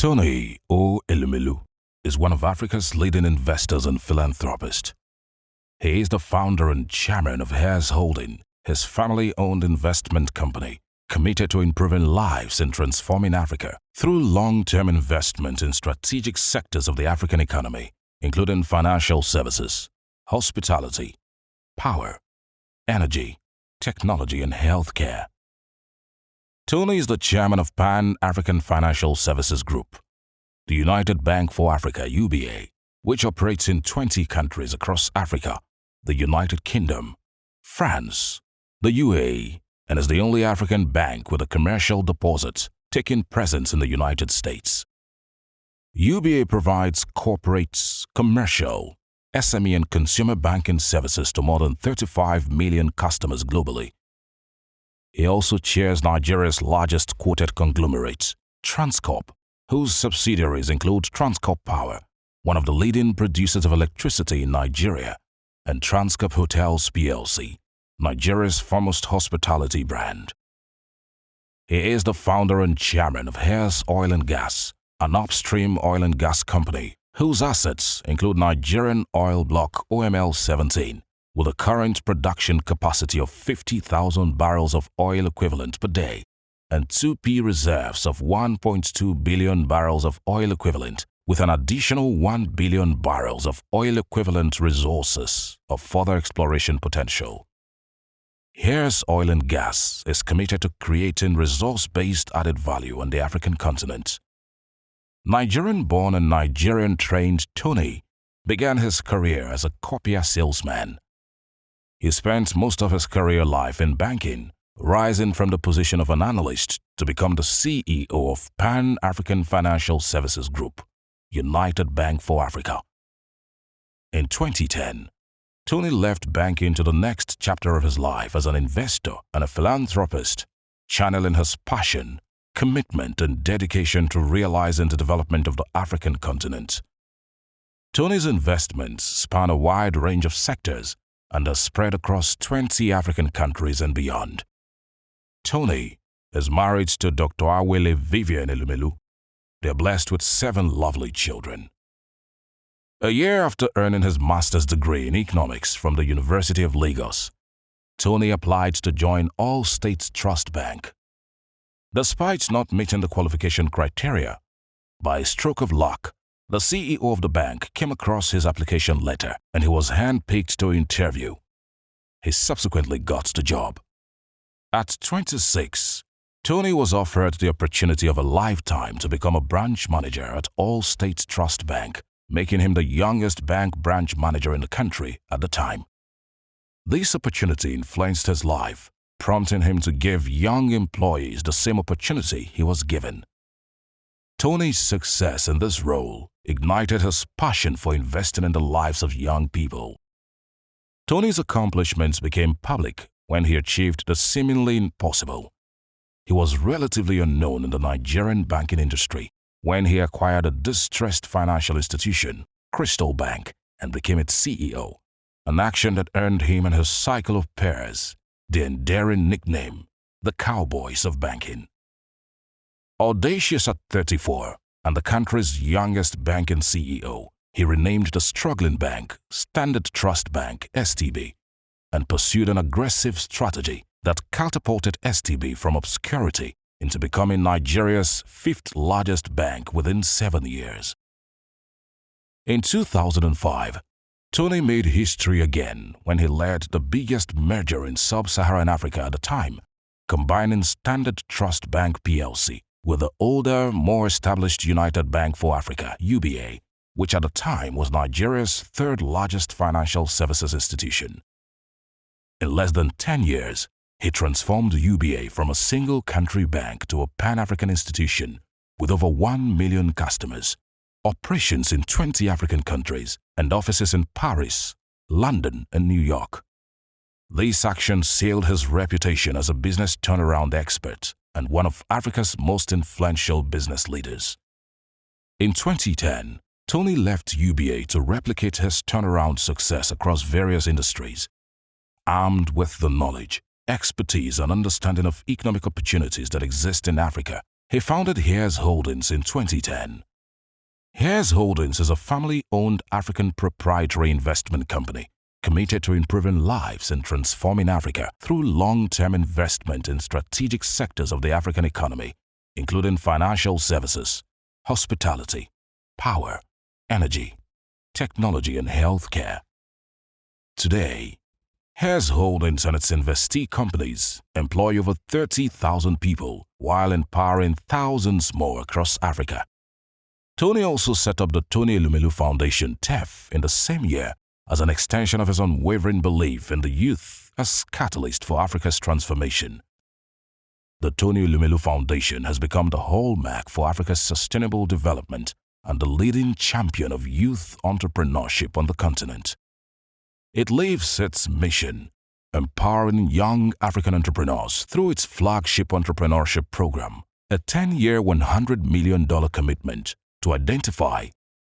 Tony O. Elumelu is one of Africa's leading investors and philanthropists. He is the founder and chairman of Heirs Holding, his family-owned investment company, committed to improving lives and transforming Africa through long-term investment in strategic sectors of the African economy, including financial services, hospitality, power, energy, technology, and healthcare. Tony is the chairman of Pan-African Financial Services Group, the United Bank for Africa (UBA), which operates in 20 countries across Africa, the United Kingdom, France, the UAE, and is the only African bank with a commercial deposit taking presence in the United States. UBA provides corporates, commercial, SME and consumer banking services to more than 35 million customers globally. He also chairs Nigeria's largest quoted conglomerate, Transcorp, whose subsidiaries include Transcorp Power, one of the leading producers of electricity in Nigeria, and Transcorp Hotels plc, Nigeria's foremost hospitality brand. He is the founder and chairman of Heirs Oil and Gas, an upstream oil and gas company whose assets include Nigerian Oil Block OML 17, with a current production capacity of 50,000 barrels of oil equivalent per day and 2P reserves of 1.2 billion barrels of oil equivalent, with an additional 1 billion barrels of oil equivalent resources of further exploration potential. Heirs Oil and Gas is committed to creating resource-based added value on the African continent. Nigerian-born and Nigerian-trained Tony began his career as a copier salesman. He spent most of his career life in banking, rising from the position of an analyst to become the CEO of Pan-African Financial Services Group, United Bank for Africa. In 2010, Tony left banking to the next chapter of his life as an investor and a philanthropist, channeling his passion, commitment, and dedication to realizing the development of the African continent. Tony's investments span a wide range of sectors and are spread across 20 African countries and beyond. Tony is married to Dr. Awele Vivian Elumelu. They are blessed with 7 lovely children. A year after earning his master's degree in economics from the University of Lagos, Tony applied to join All States Trust Bank. Despite not meeting the qualification criteria, by a stroke of luck, the CEO of the bank came across his application letter and he was handpicked to interview. He subsequently got the job. At 26, Tony was offered the opportunity of a lifetime to become a branch manager at All States Trust Bank, making him the youngest bank branch manager in the country at the time. This opportunity influenced his life, prompting him to give young employees the same opportunity he was given. Tony's success in this role ignited his passion for investing in the lives of young people. Tony's accomplishments became public when he achieved the seemingly impossible. He was relatively unknown in the Nigerian banking industry when he acquired a distressed financial institution, Crystal Bank, and became its CEO, an action that earned him and his cycle of peers the endearing nickname, the Cowboys of Banking. Audacious at 34 and the country's youngest banking CEO, he renamed the struggling bank Standard Trust Bank (STB) and pursued an aggressive strategy that catapulted STB from obscurity into becoming Nigeria's 5th largest bank within 7 years. In 2005, Tony made history again when he led the biggest merger in sub-Saharan Africa at the time, combining Standard Trust Bank plc with the older, more established United Bank for Africa (UBA), which at the time was Nigeria's 3rd largest financial services institution. In less than 10 years, he transformed UBA from a single-country bank to a Pan-African institution with over 1 million customers, operations in 20 African countries, and offices in Paris, London, and New York. This action sealed his reputation as a business turnaround expert and one of Africa's most influential business leaders. In 2010, Tony left UBA to replicate his turnaround success across various industries. Armed with the knowledge, expertise, and understanding of economic opportunities that exist in Africa, He founded Hares Holdings in 2010. Hares Holdings is a family-owned African proprietary investment company committed to improving lives and transforming Africa through long-term investment in strategic sectors of the African economy, including financial services, hospitality, power, energy, technology, and healthcare. Today, Hares Holdings and its investee companies employ over 30,000 people while empowering thousands more across Africa. Tony also set up the Tony Elumelu Foundation (TEF) in the same year as an extension of his unwavering belief in the youth as catalyst for Africa's transformation. The Tony Elumelu Foundation has become the hallmark for Africa's sustainable development and the leading champion of youth entrepreneurship on the continent. It lives its mission, empowering young African entrepreneurs through its flagship entrepreneurship program, a 10-year $100 million commitment to identify,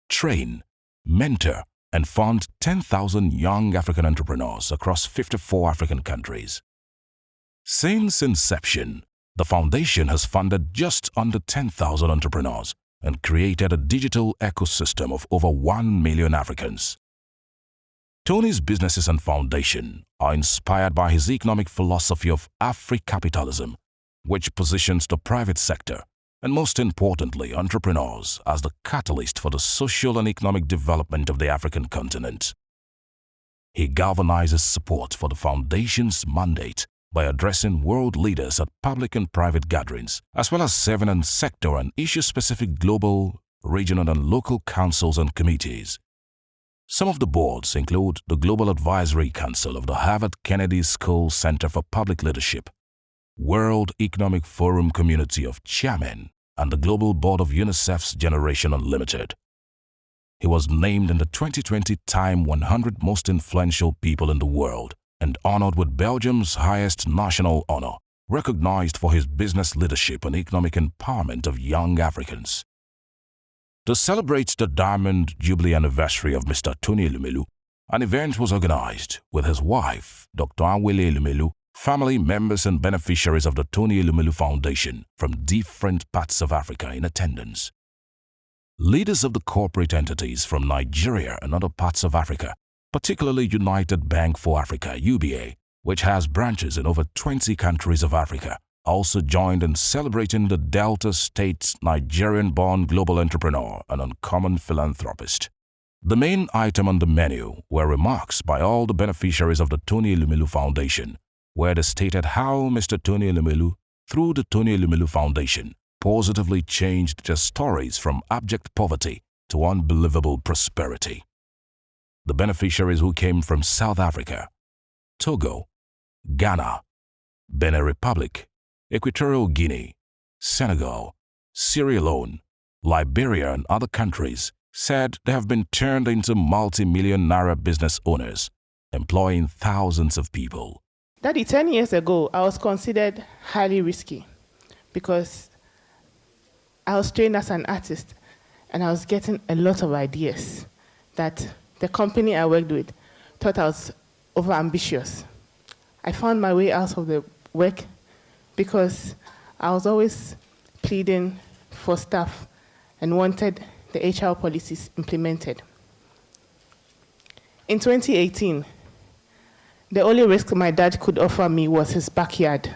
train, mentor, and fund 10,000 young African entrepreneurs across 54 African countries. Since inception, the foundation has funded just under 10,000 entrepreneurs and created a digital ecosystem of over 1 million Africans. Tony's businesses and foundation are inspired by his economic philosophy of Afri-capitalism, which positions the private sector and, most importantly, entrepreneurs as the catalyst for the social and economic development of the African continent. He galvanizes support for the foundation's mandate by addressing world leaders at public and private gatherings, as well as serving on sector and issue-specific global, regional, and local councils and committees. Some of the boards include the Global Advisory Council of the Harvard Kennedy School Center for Public Leadership, World Economic Forum Community of Chairmen, and the Global Board of UNICEF's Generation Unlimited. He was named in the 2020 Time 100 Most Influential People in the World and honored with Belgium's highest national honor, recognized for his business leadership and economic empowerment of young Africans. To celebrate the Diamond Jubilee anniversary of Mr. Tony Elumelu, an event was organized with his wife, Dr. Awele Elumelu, family members and beneficiaries of the Tony Elumelu Foundation from different parts of Africa in attendance. Leaders of the corporate entities from Nigeria and other parts of Africa, particularly United Bank for Africa (UBA), which has branches in over 20 countries of Africa, also joined in celebrating the Delta State's Nigerian-born global entrepreneur and uncommon philanthropist. The main item on the menu were remarks by all the beneficiaries of the Tony Elumelu Foundation, where they stated how Mr. Tony Elumelu, through the Tony Elumelu Foundation, positively changed their stories from abject poverty to unbelievable prosperity. The beneficiaries who came from South Africa, Togo, Ghana, Benin Republic, Equatorial Guinea, Senegal, Sierra Leone, Liberia, and other countries said they have been turned into multi-million naira business owners, employing thousands of people. Daddy, 10 years ago, I was considered highly risky because I was trained as an artist and I was getting a lot of ideas that the company I worked with thought I was overambitious. I found my way out of the work because I was always pleading for staff and wanted the HR policies implemented. In 2018, the only risk my dad could offer me was his backyard,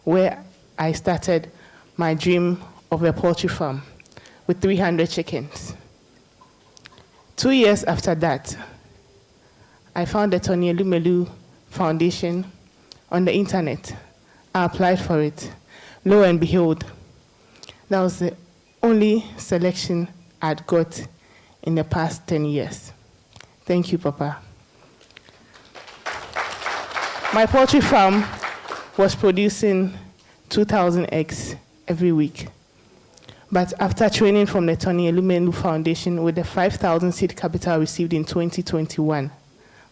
where I started my dream of a poultry farm with 300 chickens. 2 years after that, I found the Tony Elumelu Foundation on the internet. I applied for it. Lo and behold, that was the only selection I'd got in the past 10 years. Thank you, Papa. My poultry farm was producing 2,000 eggs every week. But after training from the Tony Elumelu Foundation with the 5,000 seed capital received in 2021,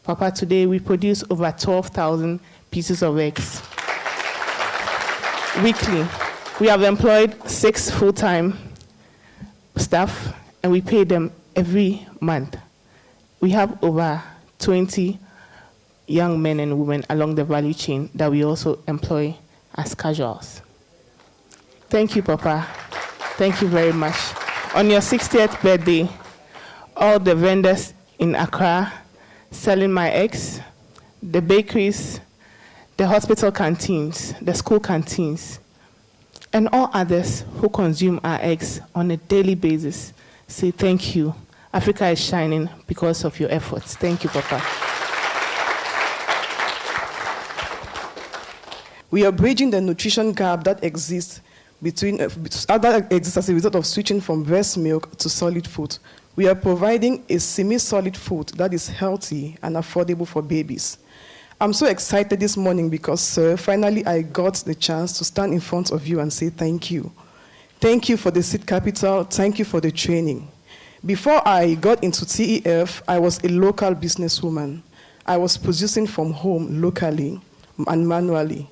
Papa, today we produce over 12,000 pieces of eggs weekly. We have employed 6 full-time staff, and we pay them every month. We have over 20 young men and women along the value chain that we also employ as casuals. Thank you, Papa. Thank you very much. On your 60th birthday, all the vendors in Accra selling my eggs, the bakeries, the hospital canteens, the school canteens, and all others who consume our eggs on a daily basis say thank you. Africa is shining because of your efforts. Thank you, Papa. We are bridging the nutrition gap that exists as a result of switching from breast milk to solid food. We are providing a semi-solid food that is healthy and affordable for babies. I'm so excited this morning because, sir, finally I got the chance to stand in front of you and say thank you. Thank you for the seed capital. Thank you for the training. Before I got into TEF, I was a local businesswoman. I was producing from home locally and manually.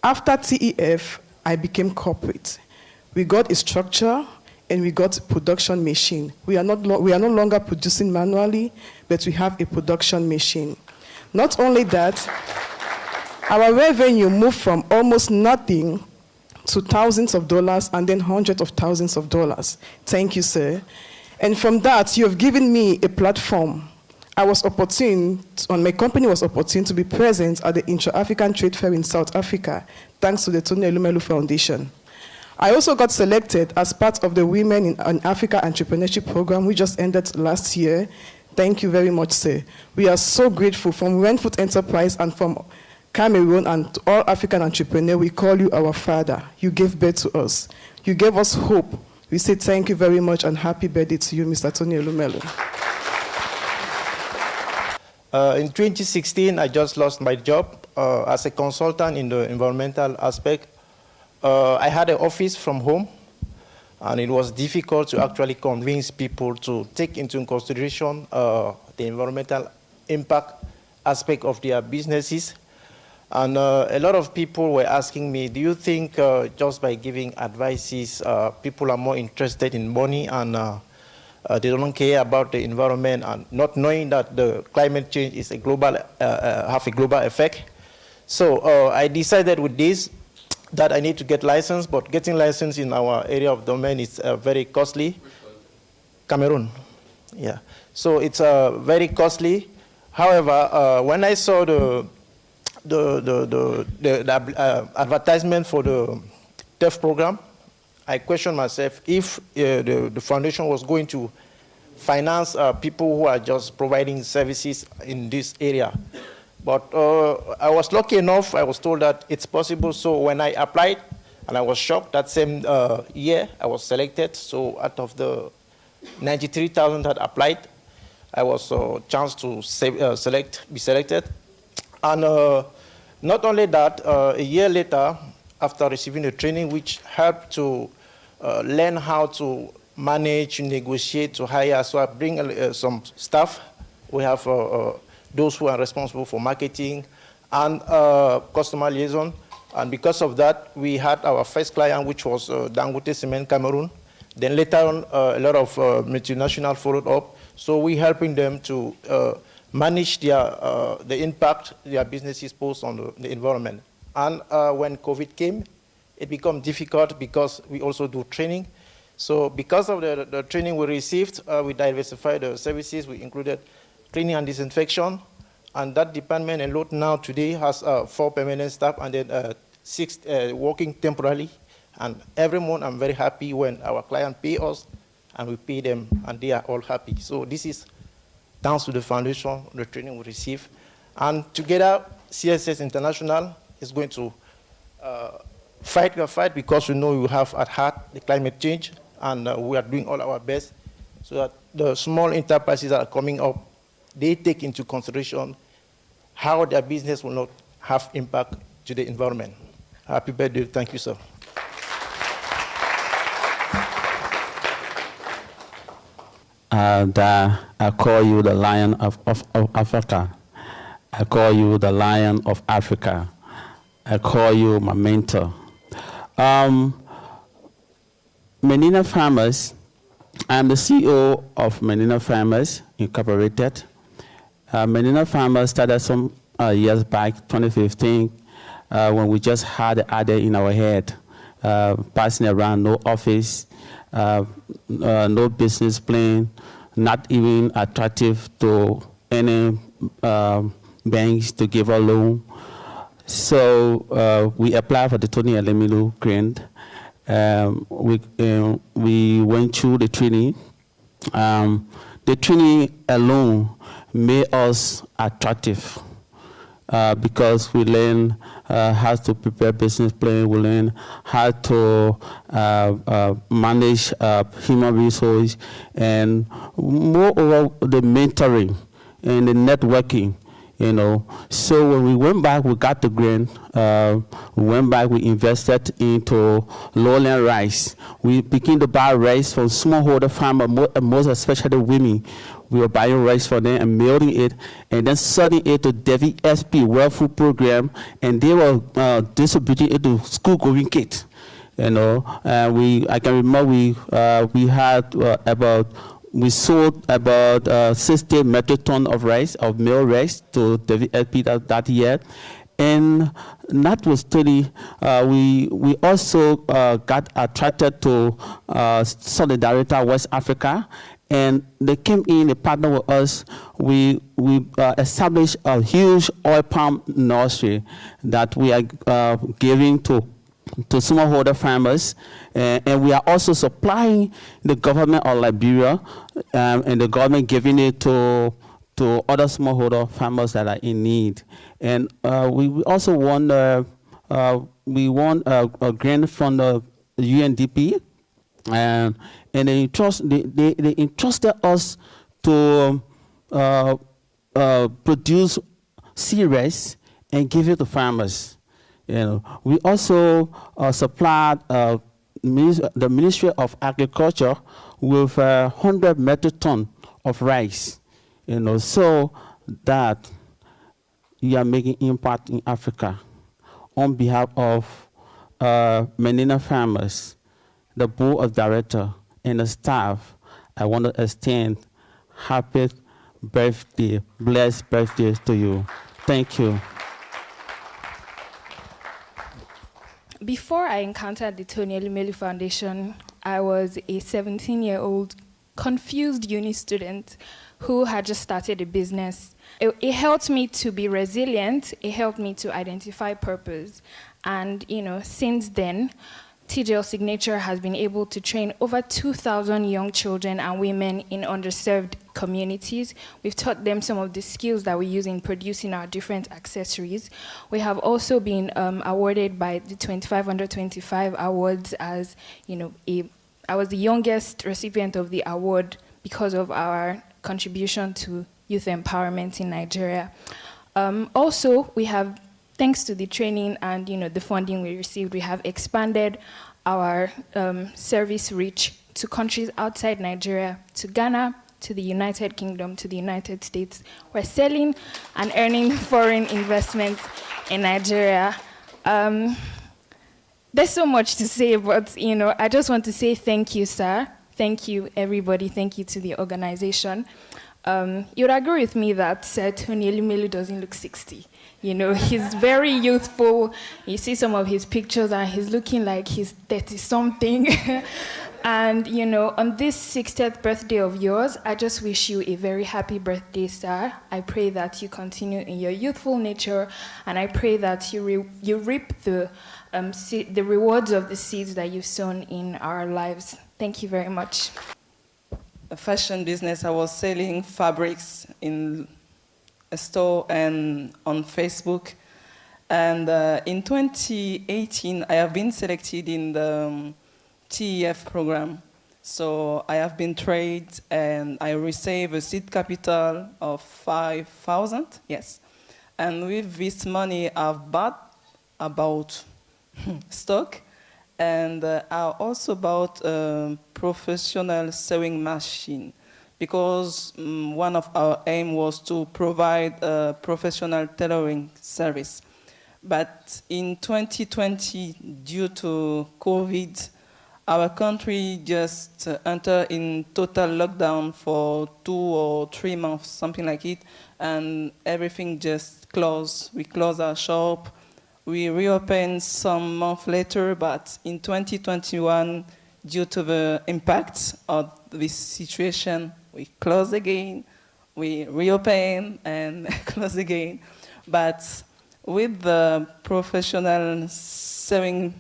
After TEF, I became corporate. We got a structure and we got a production machine. We are no longer producing manually, but we have a production machine. Not only that, our revenue moved from almost nothing to thousands of dollars and then hundreds of thousands of dollars. Thank you, sir. And from that, you have given me a platform. My company was opportune to be present at the Intra-African Trade Fair in South Africa, thanks to the Tony Elumelu Foundation. I also got selected as part of the Women in Africa Entrepreneurship Program, which just ended last year. Thank you very much, sir. We are so grateful from Renfoot Enterprise and from Cameroon and to all African entrepreneurs. We call you our father. You gave birth to us. You gave us hope. We say thank you very much and happy birthday to you, Mr. Tony Elumelu. In 2016, I just lost my job as a consultant in the environmental aspect. I had an office from home, and it was difficult to actually convince people to take into consideration the environmental impact aspect of their businesses. And a lot of people were asking me, do you think just by giving advices, people are more interested in money and they don't care about the environment, and not knowing that the climate change is a global, have a global effect? So I decided with this that I need to get licensed, but getting licensed in our area of domain is very costly. Cameroon, yeah. So it's very costly. However, when I saw the advertisement for the TEF program, I questioned myself if the foundation was going to finance people who are just providing services in this area. But I was lucky enough, I was told that it's possible. So when I applied, and I was shocked, that same year I was selected. So out of the 93,000 that applied, I was chance to be selected. And not only that, a year later, after receiving the training, which helped to learn how to manage, negotiate, to hire. So I bring some staff. We have those who are responsible for marketing and customer liaison. And because of that, we had our first client, which was Dangote Cement Cameroon. Then later on, a lot of multinationals followed up. So we're helping them to manage the impact their businesses pose on the environment. And when COVID came, it became difficult because we also do training. So because of the training we received, we diversified the services. We included cleaning and disinfection. And that department alone now today has 4 permanent staff and then 6 working temporarily. And every month I'm very happy when our client pay us and we pay them and they are all happy. So this is thanks to the foundation, the training we receive. And together, CSS International is going to fight your fight because we know you have at heart the climate change, and we are doing all our best so that the small enterprises that are coming up, they take into consideration how their business will not have impact to the environment. Happy birthday. Thank you, sir. And I call you the Lion of Africa. I call you the Lion of Africa. I call you my mentor. Menina Farmers, I'm the CEO of Menina Farmers Incorporated. Menina Farmers started some years back, 2015, when we just had the idea in our head, passing around, no office, no business plan, not even attractive to any banks to give a loan. So we applied for the Tony Elumelu grant. We went through the training. The training alone made us attractive because we learn how to prepare business plan, we learn how to manage human resources, and moreover the mentoring and the networking. You know, so when we went back, we got the grant. We went back, we invested into lowland rice. We began to buy rice from smallholder farmers, most especially women. We were buying rice for them and milling it, and then selling it to WSP, World Food Program, and they were distributing it to school-going kids. You know, I can remember we had we sold about 60 metric tons of rice, of meal rice, to WFP that year. And notwithstanding, we also got attracted to Solidarity West Africa, and they came in, they partnered with us. We established a huge oil palm nursery that we are giving to smallholder farmers, and we are also supplying the government of Liberia, and the government giving it to other smallholder farmers that are in need. And we also won a grant from the UNDP, and they entrusted us to produce cereals and give it to farmers. You know, we also supplied the Ministry of Agriculture with 100 metric tons of rice. You know, so that you are making impact in Africa. On behalf of Menina farmers, the board of directors, and the staff, I want to extend happy birthday, blessed birthdays to you. Thank you. Before I encountered the Tony Elumelu Foundation, I was a 17-year-old confused uni student who had just started a business. It helped me to be resilient. It helped me to identify purpose. And, you know, since then, TJL Signature has been able to train over 2,000 young children and women in underserved communities. We've taught them some of the skills that we use in producing our different accessories. We have also been awarded by the 25 Under 25 awards as, you know, I was the youngest recipient of the award because of our contribution to youth empowerment in Nigeria. Also, we have, thanks to the training and, you know, the funding we received, we have expanded our service reach to countries outside Nigeria, to Ghana, to the United Kingdom, to the United States. We're selling and earning foreign investment in Nigeria. There's so much to say, but, you know, I just want to say thank you, sir. Thank you, everybody. Thank you to the organization. You'd agree with me that Tony Elumelu doesn't look 60. You know, he's very youthful. You see some of his pictures and he's looking like he's 30-something. And, you know, on this 60th birthday of yours, I just wish you a very happy birthday, sir. I pray that you continue in your youthful nature, and I pray that you reap the rewards of the seeds that you've sown in our lives. Thank you very much. A fashion business, I was selling fabrics in a store and on Facebook. And in 2018, I have been selected in the TEF program. So I have been trained and I received a seed capital of 5,000, yes. And with this money, I've bought about stock, and I also bought a professional sewing machine, because one of our aim was to provide a professional tailoring service. But in 2020, due to COVID, our country just entered in total lockdown for 2 or 3 months, something like it, and everything just closed. We closed our shop. We reopened some months later, but in 2021, due to the impact of this situation, we close again, we reopen and close again. But with the professional sewing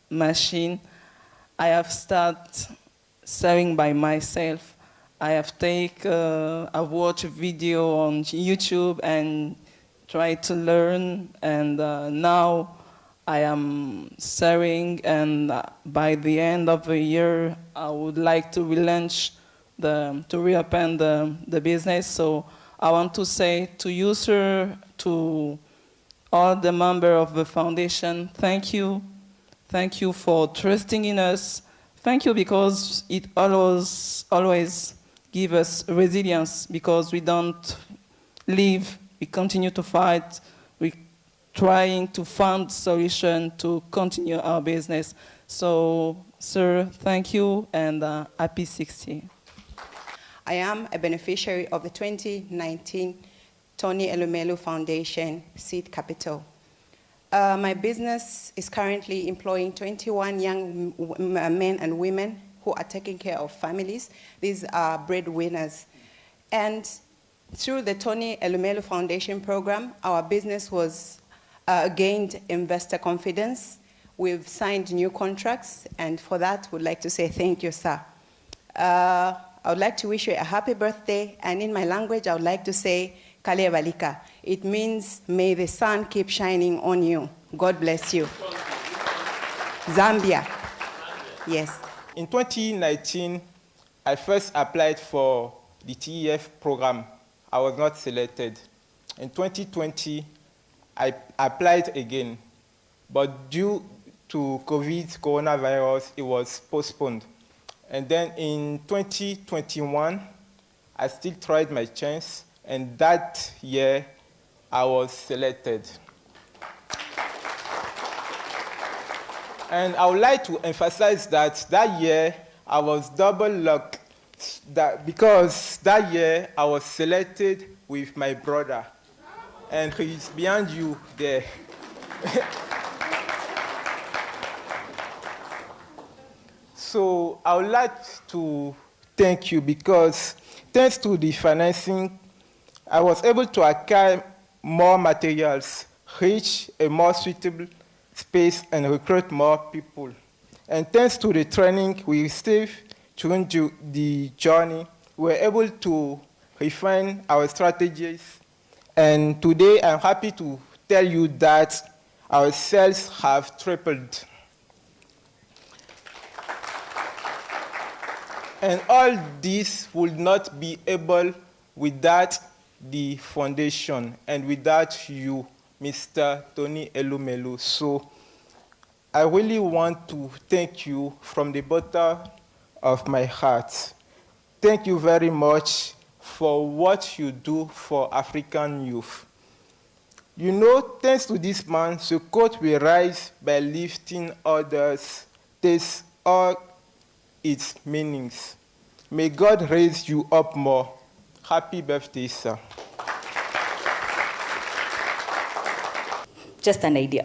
machine, I have started sewing by myself. I've watched a video on YouTube and tried to learn, and now I am sewing, and by the end of the year, I would like to relaunch, to reopen the business. So I want to say to you, sir, to all the members of the foundation, thank you. Thank you for trusting in us. Thank you because it always gives us resilience, because we don't leave, we continue to fight, we're trying to find solution to continue our business. So, sir, thank you, and happy 60th. I am a beneficiary of the 2019 Tony Elumelu Foundation Seed Capital. My business is currently employing 21 young men and women who are taking care of families. These are breadwinners. And through the Tony Elumelu Foundation program, our business was gained investor confidence. We've signed new contracts, and for that, we'd like to say thank you, sir. I would like to wish you a happy birthday, and in my language, I would like to say, Kale Balika. It means, may the sun keep shining on you. God bless you. Zambia. Yes. In 2019, I first applied for the TEF program. I was not selected. In 2020, I applied again, but due to coronavirus, it was postponed. And then in 2021, I still tried my chance, and that year, I was selected. And I would like to emphasize that that year, I was double luck, because that year, I was selected with my brother, and he's behind you there. So I would like to thank you, because thanks to the financing, I was able to acquire more materials, reach a more suitable space, and recruit more people. And thanks to the training we received during the journey, we were able to refine our strategies. And today, I'm happy to tell you that our sales have tripled. And all this would not be able without the foundation and without you, Mr. Tony Elumelu. So I really want to thank you from the bottom of my heart. Thank you very much for what you do for African youth. You know, thanks to this man, Sokot will rise by lifting others. Takes all its meanings. May God raise you up more. Happy birthday, sir. Just an idea.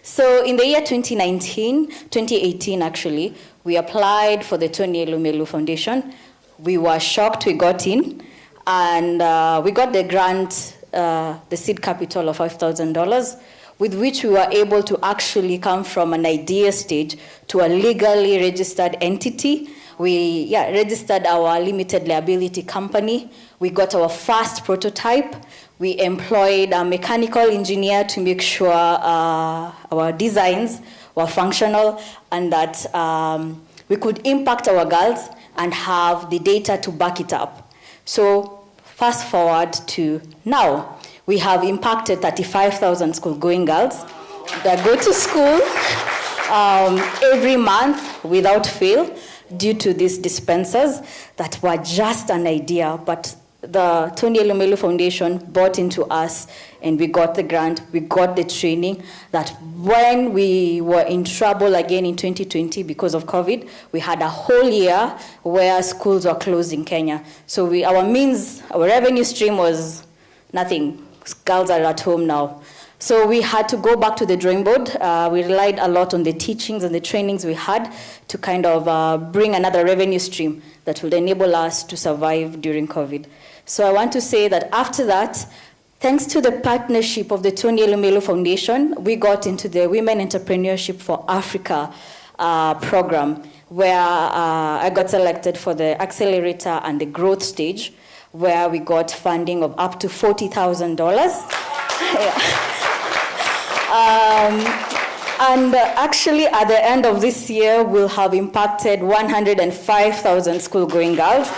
So in the year 2018 actually, we applied for the Tony Elumelu Foundation. We were shocked we got in, and we got the grant, the seed capital of $5,000, with which we were able to actually come from an idea stage to a legally registered entity. We registered our limited liability company. We got our first prototype. We employed a mechanical engineer to make sure our designs were functional and that we could impact our girls and have the data to back it up. So fast forward to now, we have impacted 35,000 school-going girls that go to school every month without fail due to these dispensers that were just an idea, but the Tony Elumelu Foundation bought into us and we got the grant, we got the training, that when we were in trouble again in 2020 because of COVID, we had a whole year where schools were closed in Kenya. So our revenue stream was nothing. Girls are at home now. So we had to go back to the drawing board. We relied a lot on the teachings and the trainings we had to kind of bring another revenue stream that would enable us to survive during COVID. So I want to say that after that, thanks to the partnership of the Tony Elumelu Foundation, we got into the Women Entrepreneurship for Africa program, where I got selected for the accelerator and the growth stage, where we got funding of up to $40,000. Actually, at the end of this year, we'll have impacted 105,000 school-going girls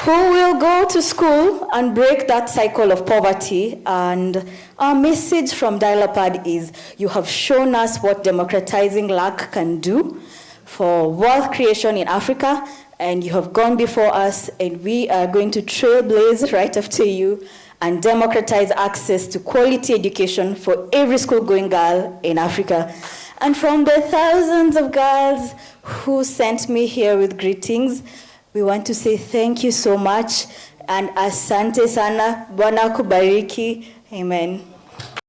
who will go to school and break that cycle of poverty. And our message from Dialopad is, you have shown us what democratizing lack can do for wealth creation in Africa, and you have gone before us, and we are going to trailblaze right after you and democratize access to quality education for every school-going girl in Africa. And from the thousands of girls who sent me here with greetings, we want to say thank you so much, and asante sana, Bwana kubariki, amen.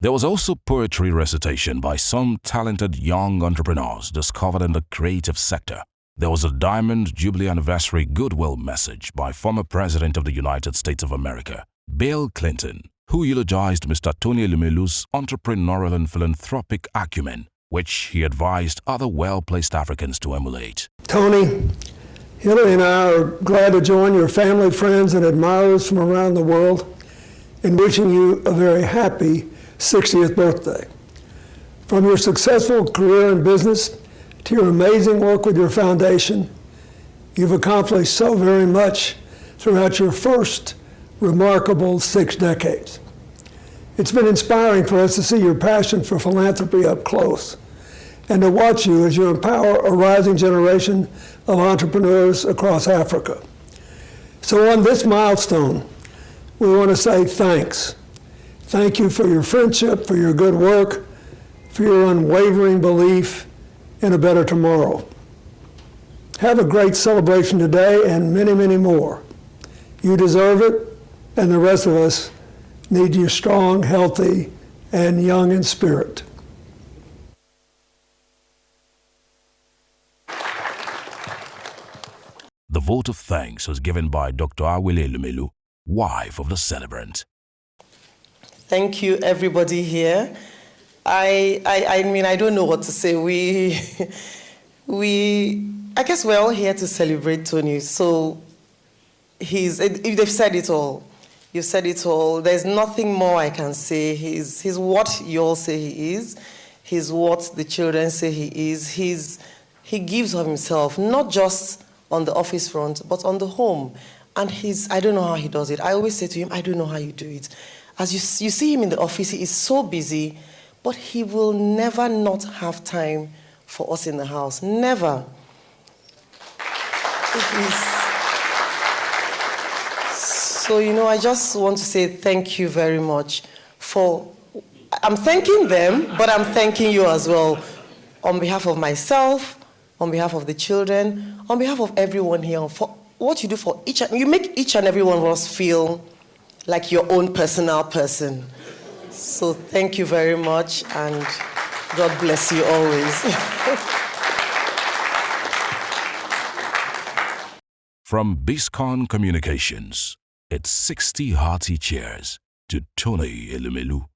There was also poetry recitation by some talented young entrepreneurs discovered in the creative sector. There was a Diamond Jubilee Anniversary Goodwill message by former President of the United States of America, Bill Clinton, who eulogized Mr. Tony Elumelu's entrepreneurial and philanthropic acumen, which he advised other well-placed Africans to emulate. Tony, Hillary and I are glad to join your family, friends, and admirers from around the world in wishing you a very happy 60th birthday. From your successful career in business to your amazing work with your foundation, you've accomplished so very much throughout your first remarkable 6 decades. It's been inspiring for us to see your passion for philanthropy up close and to watch you as you empower a rising generation of entrepreneurs across Africa. So on this milestone, we want to say thanks. Thank you for your friendship, for your good work, for your unwavering belief in a better tomorrow. Have a great celebration today and many, many more. You deserve it, and the rest of us need you strong, healthy, and young in spirit. The vote of thanks was given by Dr. Awele Elumelu, wife of the celebrant. Thank you, everybody here. I mean, I don't know what to say. I guess we're all here to celebrate Tony. So they've said it all. You've said it all. There's nothing more I can say. He's what you all say he is. He's what the children say he is. He gives of himself, not just on the office front, but on the home. And I don't know how he does it. I always say to him, I don't know how you do it. As you see him in the office, he is so busy, but he will never not have time for us in the house. Never. So, I just want to say thank you very much I'm thanking them, but I'm thanking you as well, on behalf of myself, on behalf of the children, on behalf of everyone here, for what you do for you make each and every one of us feel like your own personal person. So thank you very much, and God bless you always. From BISCON Communications, it's 60 hearty cheers to Tony Elumelu.